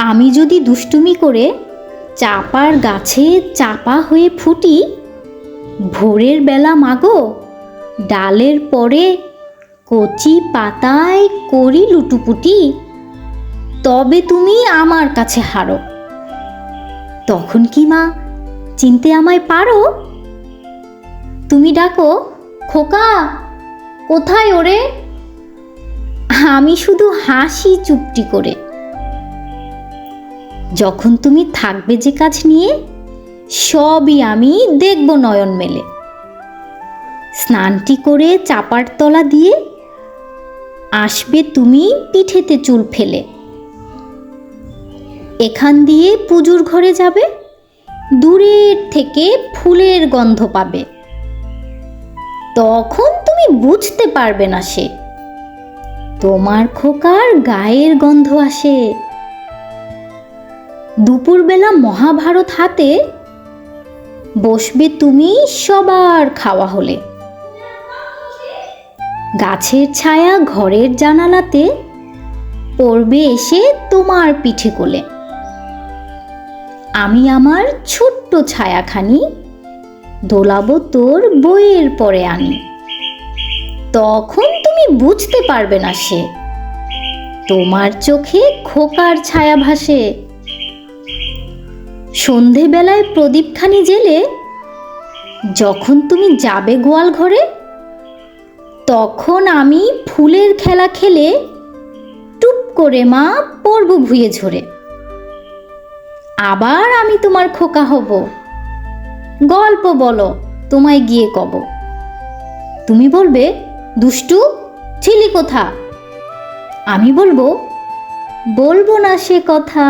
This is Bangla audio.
আমি যদি দুষ্টুমি করে চাপার গাছে চাপা হয়ে ফুটি, ভোরের বেলা মাগো ডালের পরে কচি পাতায় করি লুটুপুটি, তবে তুমি আমার কাছে হারো। তখন কি মা চিনতে আমায় পারো? তুমি ডাকো, খোকা কোথায় ওরে? আমি শুধু হাসি চুপটি করে। যখন তুমি থাকবে যে কাজ নিয়ে, সবই আমি দেখব নয়ন মেলে। স্নানটি করে চাপার তলা দিয়ে আসবে তুমি পিঠেতে চুল ফেলে। এখান দিয়ে পুজোর ঘরে যাবে, দূরের থেকে ফুলের গন্ধ পাবে। তখন তুমি বুঝতে পারবে না সে তোমার খোকার গায়ের গন্ধ আসে। দুপুরবেলা মহাভারত হাতে বসবে তুমি সবার খাওয়া হলে। গাছের ছায়া ঘরের জানালাতে পড়বে এসে তোমার পিঠে কোলে। আমি আমার ছোট্ট ছায়াখানি দোলাবো তোর বইয়ের পরে আনি। তখন তুমি বুঝতে পারবে না সে তোমার চোখে খোকার ছায়া ভাসে। সন্ধেবেলায় প্রদীপখানি জেলে যখন তুমি যাবে গোয়াল ঘরে, তখন আমি ফুলের খেলা খেলে টুপ করে মা পড়ব ভুঁয়ে ঝরে। আবার আমি তোমার খোকা হব, গল্প বলো তোমায় গিয়ে কব। তুমি বলবে, দুষ্টু ছিলি কোথা? আমি বলবো, বলবো না সে কথা।